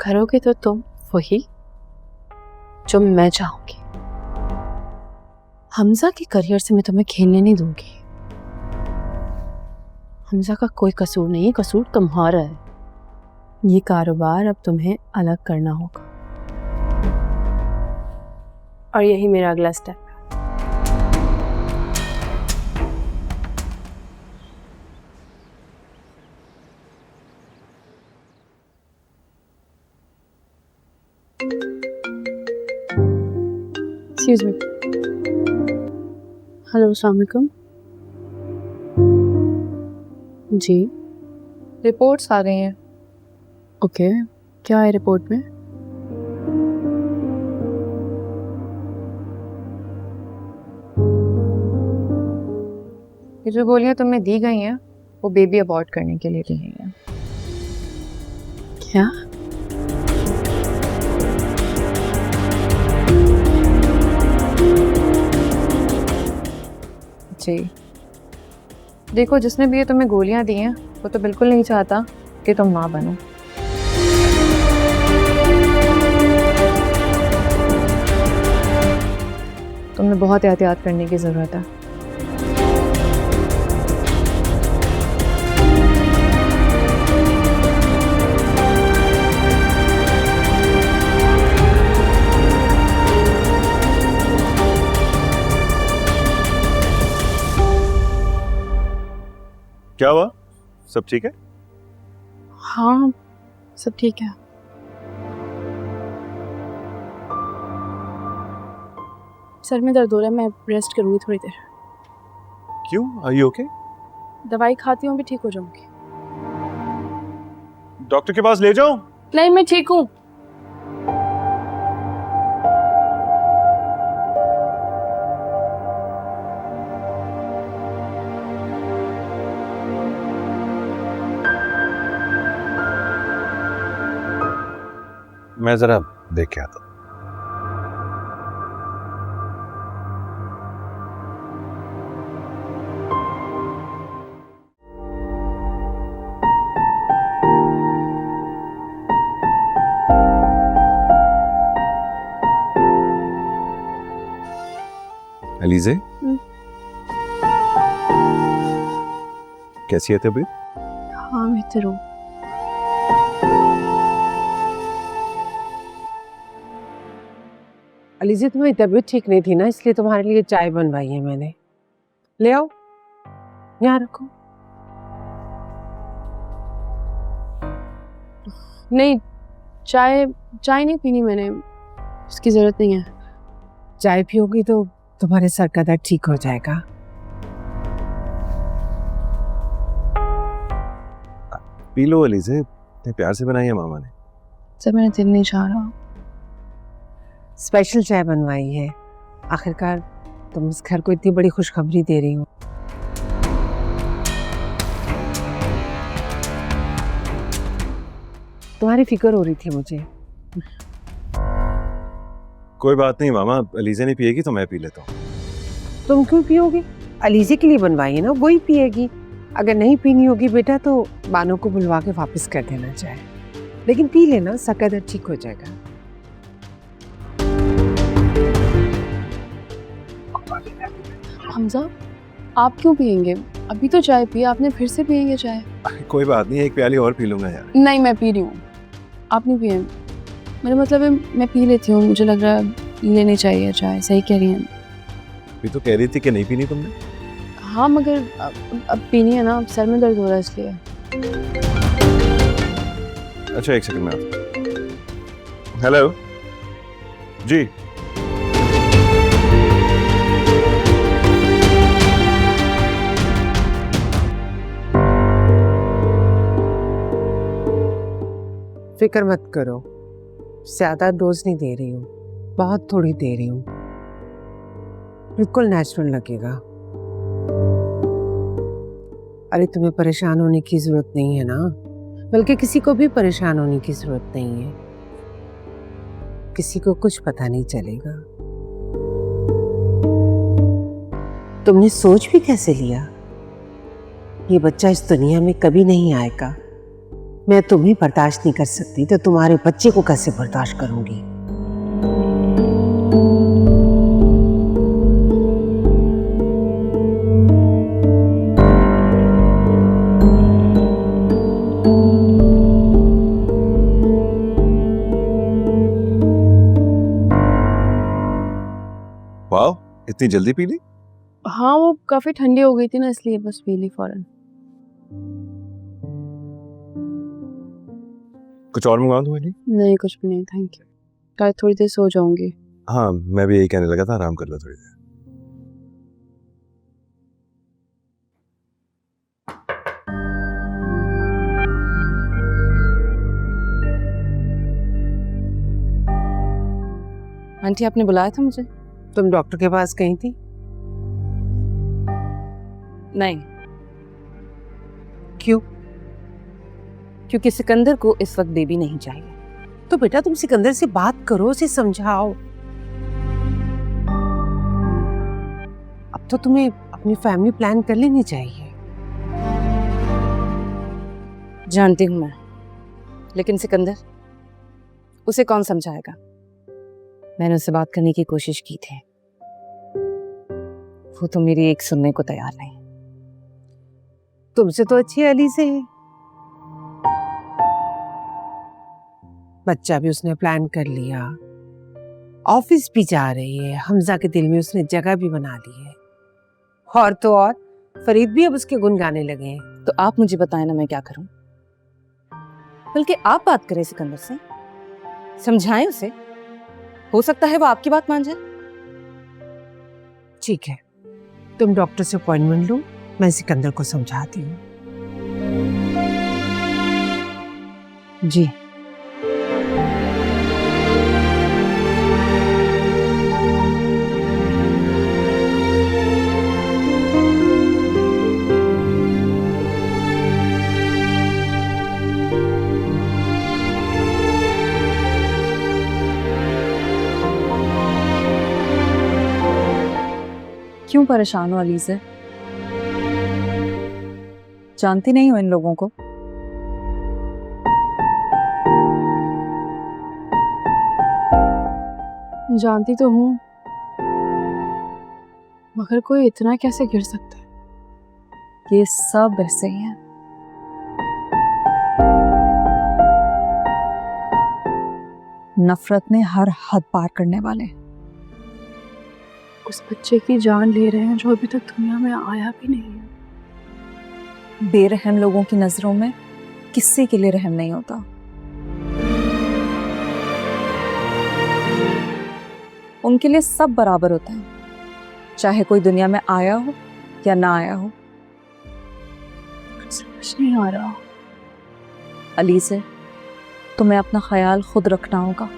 करोगे तो तुम वही जो मैं चाहूंगी। हमजा के करियर से मैं तुम्हें खेलने नहीं दूंगी। हमजा का कोई कसूर नहीं, कसूर तुम्हारा है। ये कारोबार अब तुम्हें अलग करना होगा और यही मेरा अगला स्टेप है। Excuse me. हेलो, अस्सलाम वालेकुम। जी, रिपोर्ट्स आ गई हैं। ओके, क्या है रिपोर्ट में? ये जो गोलियां तुम्हें दी गई हैं वो बेबी अबॉर्ट करने के लिए दी गई हैं। क्या? जी देखो, जिसने भी ये तुम्हें गोलियां दी हैं वो तो बिल्कुल नहीं चाहता कि तुम माँ बनो। तुम्हें बहुत एहतियात करने की जरूरत है। क्या हुआ? सब ठीक है? हाँ, सब ठीक है। सर में दर्द हो रहा है, मैं रेस्ट करूँगी थोड़ी देर। क्यों? Are you okay? दवाई खाती हूँ भी ठीक हो जाऊंगी। डॉक्टर के पास ले जाऊं? नहीं, मैं ठीक हूँ। मैं जरा देख के आता हूं। अलीज़े, कैसी है तबीयत? हाँ, बेहतर हूँ। अलीज़े, तुम्हारी तबीयत ठीक नहीं थी ना, इसलिए तुम्हारे लिए चाय बनवाई है मैंने। ले आओ, यहाँ रखो। नहीं, चाय नहीं पीनी मैंने, उसकी जरूरत नहीं है। चाय पियोगी तो तुम्हारे सर का दर्द ठीक हो जाएगा। पी लो अलीज़े, इतने प्यार से बनाई है मामा ने। सर, मेरा दिल नहीं चाह रहा। स्पेशल चाय बनवाई है। आखिरकार तुम इस घर को इतनी बड़ी खुशखबरी दे रही हो। तुम्हारी फिक्र हो रही थी मुझे। कोई बात नहीं मामा, अलीज़े नहीं पिएगी तो मैं पी लेता हूँ। तुम क्यों पियोगी? अलीज़े के लिए बनवाई है ना, वही पिएगी। अगर नहीं पीनी होगी बेटा तो बानो को बुलवा के वापस कर देना चाहे, लेकिन पी लेना, सर का दर्द ठीक हो जाएगा। हमजा, आप क्यों पियेंगे? अभी तो चाय पी, आपने फिर से पियेंगे चाय? कोई बात नहीं, एक प्याली और पी लूंगा यार। नहीं, मैं पी रही हूँ, आप नहीं पिए। मेरा मतलब है मैं पी लेती हूँ, मुझे लग रहा है लेनी चाहिए चाय। सही कह रही हैं। अभी तो कह रही थी कि नहीं पीनी तुमने। हाँ, मगर अब पीनी है ना, सर में दर्द हो रहा है इसलिए। अच्छा, एक सेकंड में आता। हेलो जी, फिक्र मत करो, ज्यादा डोज नहीं दे रही हूँ, बहुत थोड़ी दे रही हूँ, बिल्कुल नेचुरल लगेगा। अरे तुम्हें परेशान होने की जरूरत नहीं है ना, बल्कि किसी को भी परेशान होने की जरूरत नहीं है। किसी को कुछ पता नहीं चलेगा। तुमने सोच भी कैसे लिया? ये बच्चा इस दुनिया में कभी नहीं आएगा, मैं तुम्हें बर्दाश्त नहीं कर सकती तो तुम्हारे बच्चे को कैसे बर्दाश्त करूंगी? वाह, इतनी जल्दी पी ली? हाँ वो काफी ठंडी हो गई थी ना, इसलिए बस पी ली फौरन। कुछ और मंगवा दूं अली? नहीं कुछ भी नहीं, थैंक यू। कल थोड़ी देर सो जाऊंगी। हाँ, मैं भी यही कहने लगा था, आराम कर लो थोड़ी देर। आंटी आपने बुलाया था मुझे? तुम डॉक्टर के पास गई थी? नहीं, क्यों? क्योंकि सिकंदर को इस वक्त बेबी नहीं चाहिए। तो बेटा तुम सिकंदर से बात करो, उसे समझाओ। अब तो तुम्हें अपनी फैमिली प्लान कर लेनी चाहिए। जानती हूँ मैं, लेकिन सिकंदर, उसे कौन समझाएगा? मैंने उससे बात करने की कोशिश की थी, वो तो मेरी एक सुनने को तैयार नहीं। तुमसे तो अच्छी अली से है। बच्चा भी उसने प्लान कर लिया, ऑफिस भी जा रही है, हमजा के दिल में उसने जगह भी बना ली है, और तो और फरीद भी अब उसके गुण गाने लगे हैं। तो आप मुझे बताएं ना मैं क्या करूं? बल्कि आप बात करें सिकंदर से, समझाएं उसे, हो सकता है वो आपकी बात मान जाए। ठीक है, तुम डॉक्टर से अपॉइंटमेंट लो, मैं सिकंदर को समझाती हूँ। जी। क्यों परेशान हो अली से? जानती नहीं हो इन लोगों को? जानती तो हूँ, मगर कोई इतना कैसे गिर सकता है? ये सब ऐसे ही हैं। नफरत ने हर हद पार करने वाले। उस बच्चे की जान ले रहे हैं जो अभी तक दुनिया में आया भी नहीं है। बेरहम लोगों की नजरों में किसी के लिए रहम नहीं होता। उनके लिए सब बराबर होता है, चाहे कोई दुनिया में आया हो या ना आया हो। समझ नहीं आ रहा। अली से तुम्हें अपना ख्याल खुद रखना होगा।